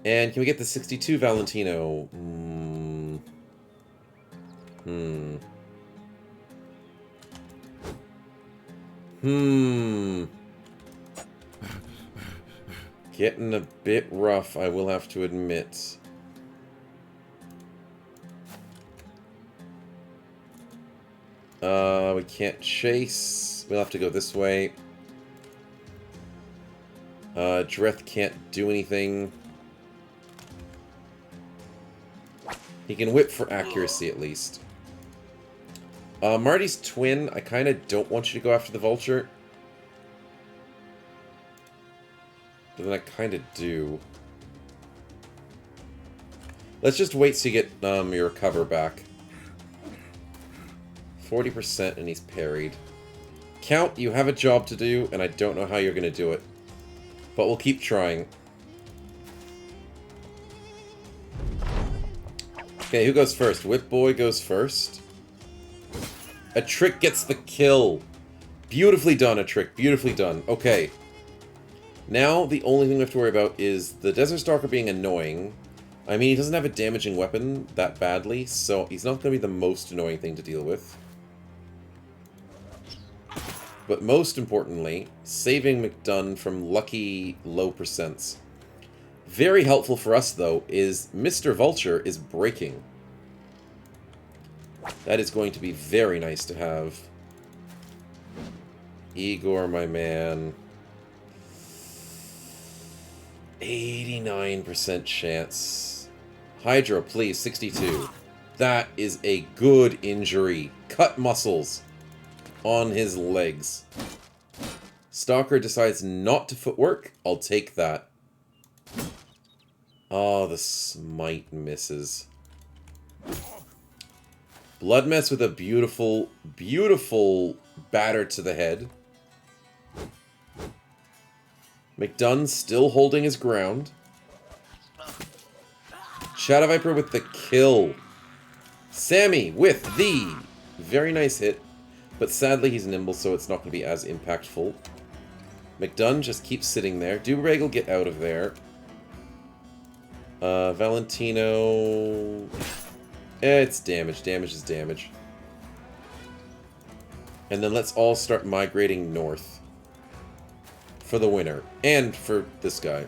And can we get the 62 Valentino? Getting a bit rough, I will have to admit. We can't chase. We'll have to go this way. Dreth can't do anything. He can whip for accuracy, at least. Marty's twin, I kind of don't want you to go after the vulture. But then I kind of do. Let's just wait so you get your cover back. 40% and he's parried. Count, you have a job to do, and I don't know how you're going to do it. But we'll keep trying. Okay, who goes first? Whip Boy goes first. A Trick gets the kill. Beautifully done, A Trick. Beautifully done. Okay. Now, the only thing we have to worry about is the Desert Stalker being annoying. I mean, he doesn't have a damaging weapon that badly, so he's not going to be the most annoying thing to deal with. But most importantly, saving McDunn from lucky low percents. Very helpful for us, though, is Mr. Vulture is breaking. That is going to be very nice to have. Igor, my man. 89% chance. Hydro, please, 62. That is a good injury. Cut muscles on his legs. Stalker decides not to footwork. I'll take that. Oh, the smite misses. Blood Mess with a beautiful, beautiful batter to the head. McDunn still holding his ground. Shadow Viper with the kill. Sammy with the very nice hit. But sadly he's nimble, so it's not going to be as impactful. McDunn just keeps sitting there. Dubreg will get out of there. Valentino... it's damage. Damage is damage. And then let's all start migrating north. For the winner. And for this guy.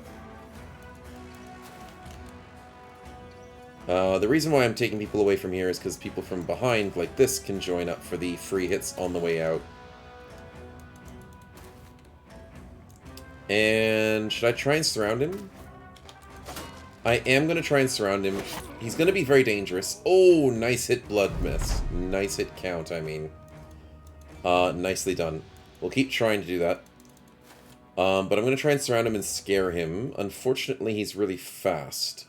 The reason why I'm taking people away from here is because people from behind, like this, can join up for the free hits on the way out. And should I try and surround him? I am going to try and surround him. He's going to be very dangerous. Oh, nice hit, Blood Mess. Nice hit count, I mean. Nicely done. We'll keep trying to do that. But I'm going to try and surround him and scare him. Unfortunately, he's really fast.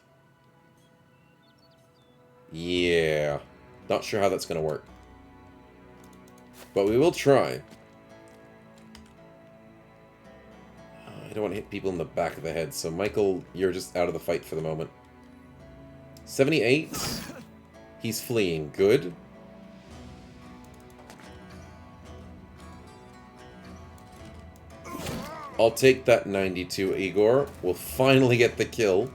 Yeah. Not sure how that's going to work. But we will try. I don't want to hit people in the back of the head, so Michael, you're just out of the fight for the moment. 78. He's fleeing. Good. I'll take that 92, Igor. We'll finally get the kill.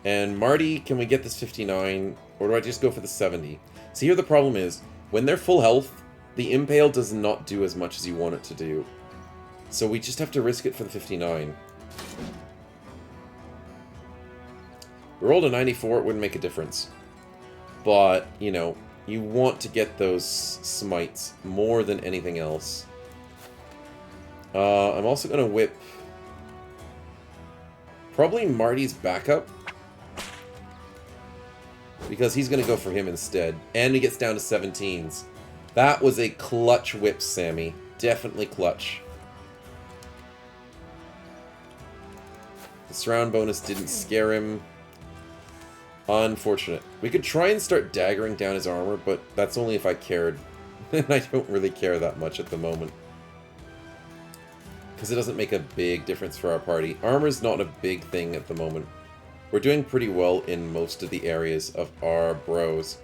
And Marty, can we get this 59? Or do I just go for the 70? See, here the problem is, when they're full health, the Impale does not do as much as you want it to do. So we just have to risk it for the 59. We rolled a 94, it wouldn't make a difference. But, you know, you want to get those smites more than anything else. I'm also going to whip probably Marty's backup. Because he's going to go for him instead. And he gets down to 17s. That was a clutch whip, Sammy. Definitely clutch. The surround bonus didn't scare him. Unfortunate. We could try and start daggering down his armor, but that's only if I cared. And I don't really care that much at the moment. Because it doesn't make a big difference for our party. Armor's not a big thing at the moment. We're doing pretty well in most of the areas of our bros.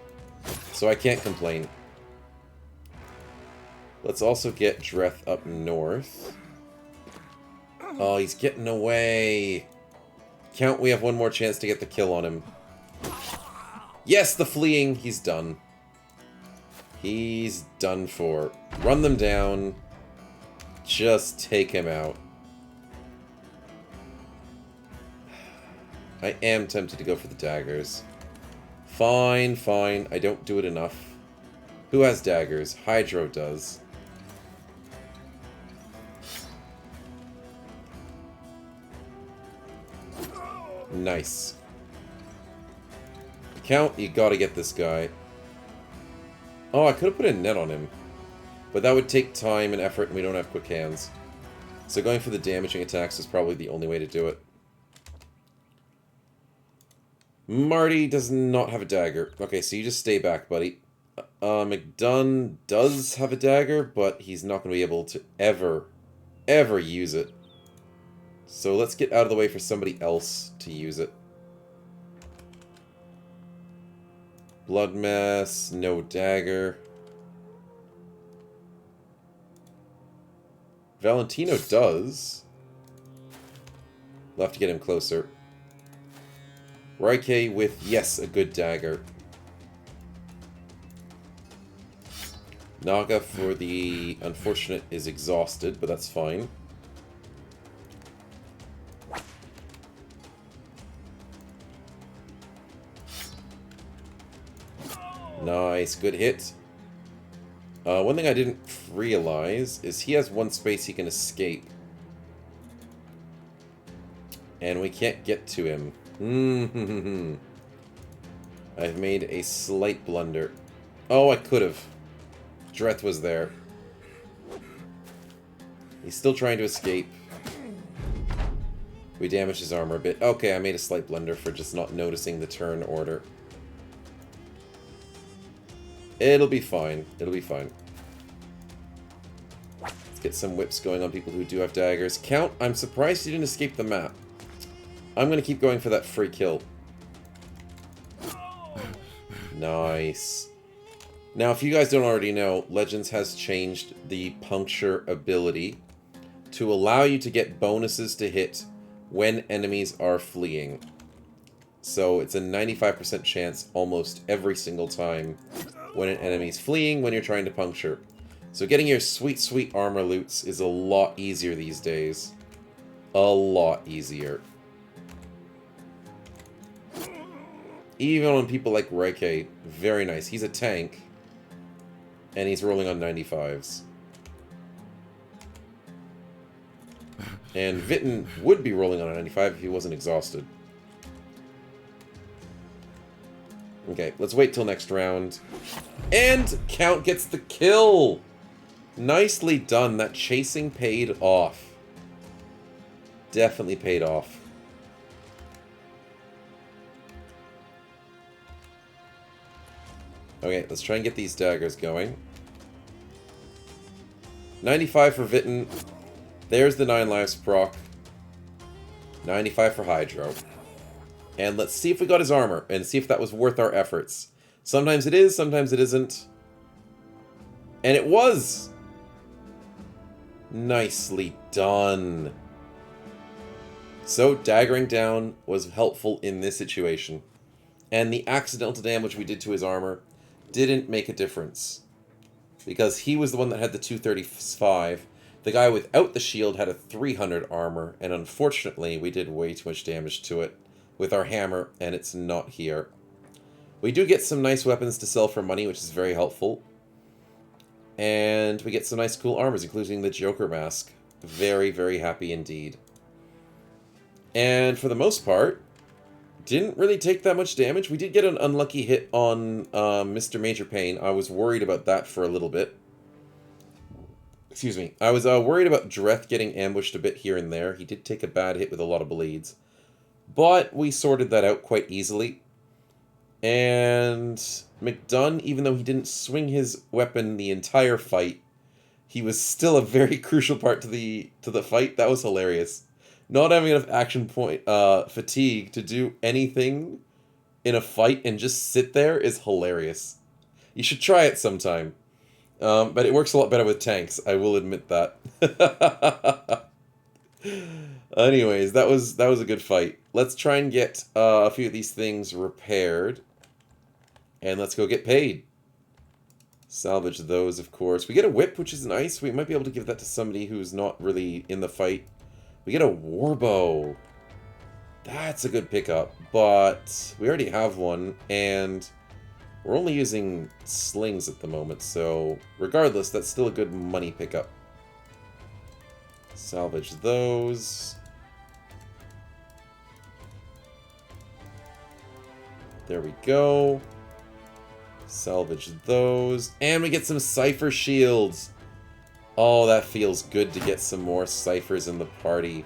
So I can't complain. Let's also get Dreth up north. Oh, he's getting away. Count, we have one more chance to get the kill on him. Yes, the fleeing. He's done. He's done for. Run them down. Just take him out. I am tempted to go for the daggers. Fine, fine. I don't do it enough. Who has daggers? Hydro does. Nice. Count, you gotta get this guy. Oh, I could have put a net on him. But that would take time and effort, and we don't have quick hands. So going for the damaging attacks is probably the only way to do it. Marty does not have a dagger. Okay, so you just stay back, buddy. McDunn does have a dagger, but he's not going to be able to ever use it. So let's get out of the way for somebody else to use it. Blood Mess, no dagger. Valentino does. We'll have to get him closer. Raike with, yes, a good dagger. Naga for the unfortunate is exhausted, but that's fine. Nice, good hit. One thing I didn't realize is he has one space he can escape. And we can't get to him. I've made a slight blunder. Oh, I could have. Dreth was there. He's still trying to escape. We damaged his armor a bit. Okay, I made a slight blunder for just not noticing the turn order. It'll be fine. It'll be fine. Let's get some whips going on people who do have daggers. Count, I'm surprised you didn't escape the map. I'm going to keep going for that free kill. Nice. Now, if you guys don't already know, Legends has changed the puncture ability to allow you to get bonuses to hit when enemies are fleeing. So it's a 95% chance almost every single time when an enemy's fleeing when you're trying to puncture. So getting your sweet, sweet armor loots is a lot easier these days. A lot easier. Even on people like Reike, very nice. He's a tank, and he's rolling on 95s. And Vitten would be rolling on a 95 if he wasn't exhausted. Okay, let's wait till next round. And Count gets the kill! Nicely done. That chasing paid off. Definitely paid off. Okay, let's try and get these daggers going. 95 for Vitten. There's the 9 lives proc. 95 for Hydro. And let's see if we got his armor, and see if that was worth our efforts. Sometimes it is, sometimes it isn't. And it was! Nicely done. So, daggering down was helpful in this situation. And the accidental damage we did to his armor didn't make a difference. Because he was the one that had the 235. The guy without the shield had a 300 armor, and unfortunately we did way too much damage to it with our hammer, and it's not here. We do get some nice weapons to sell for money, which is very helpful. And we get some nice cool armors, including the Joker mask. Very, very happy indeed. And for the most part, didn't really take that much damage. We did get an unlucky hit on Mr. Major Pain. I was worried about that for a little bit. Excuse me. I was worried about Dreth getting ambushed a bit here and there. He did take a bad hit with a lot of bleeds. But we sorted that out quite easily. And McDunn, even though he didn't swing his weapon the entire fight, he was still a very crucial part to the fight. That was hilarious. Not having enough action point fatigue to do anything in a fight and just sit there is hilarious. You should try it sometime. But it works a lot better with tanks, I will admit that. Anyways, that was a good fight. Let's try and get a few of these things repaired. And let's go get paid. Salvage those, of course. We get a whip, which is nice. We might be able to give that to somebody who's not really in the fight. We get a warbow. That's a good pickup, but we already have one, and we're only using slings at the moment, so regardless, that's still a good money pickup. Salvage those. There we go. Salvage those. And we get some Cypher shields. Oh, that feels good to get some more Cyphers in the party.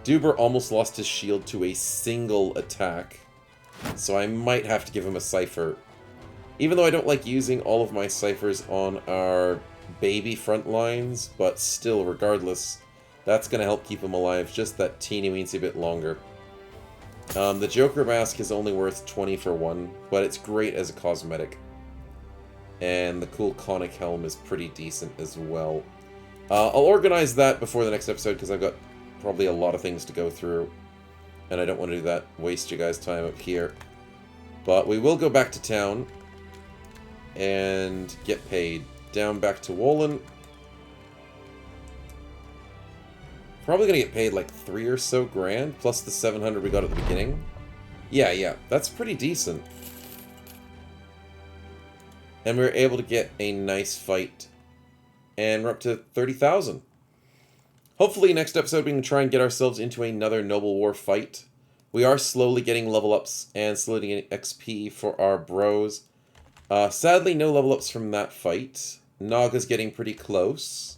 Duber almost lost his shield to a single attack, so I might have to give him a Cypher. Even though I don't like using all of my Cyphers on our baby front lines, but still, regardless, that's going to help keep him alive just that teeny-weensy bit longer. The Joker mask is only worth 20 for one, but it's great as a cosmetic. And the cool conic helm is pretty decent as well. I'll organize that before the next episode, because I've got probably a lot of things to go through. And I don't want to do that, waste you guys' time up here. But we will go back to town and get paid. Down back to Wolin. Probably going to get paid like 3 or so grand, plus the 700 we got at the beginning. Yeah, that's pretty decent. And we were able to get a nice fight. And we're up to 30,000. Hopefully next episode we can try and get ourselves into another Noble War fight. We are slowly getting level ups and slowly getting XP for our bros. Sadly, no level ups from that fight. Naga's getting pretty close.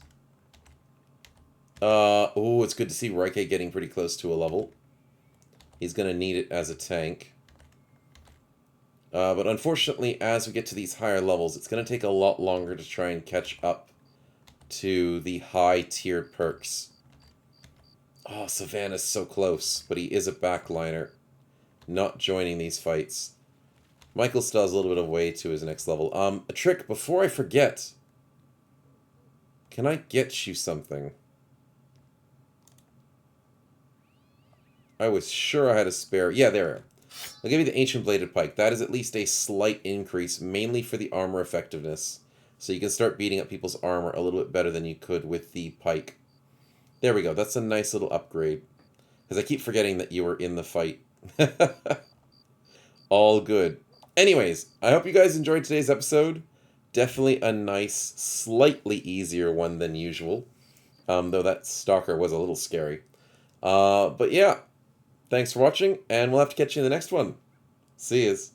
Oh, it's good to see Reike getting pretty close to a level. He's going to need it as a tank. But unfortunately, as we get to these higher levels, it's going to take a lot longer to try and catch up to the high-tiered perks. Oh, Savannah's so close, but he is a backliner, not joining these fights. Michael still has a little bit of way to his next level. A trick, before I forget, can I get you something? I was sure I had a spare. Yeah, there. I'll give you the Ancient Bladed Pike. That is at least a slight increase, mainly for the armor effectiveness. So you can start beating up people's armor a little bit better than you could with the pike. There we go. That's a nice little upgrade. Because I keep forgetting that you were in the fight. All good. Anyways, I hope you guys enjoyed today's episode. Definitely a nice, slightly easier one than usual. Though that stalker was a little scary. But yeah, thanks for watching, and we'll have to catch you in the next one. See yous.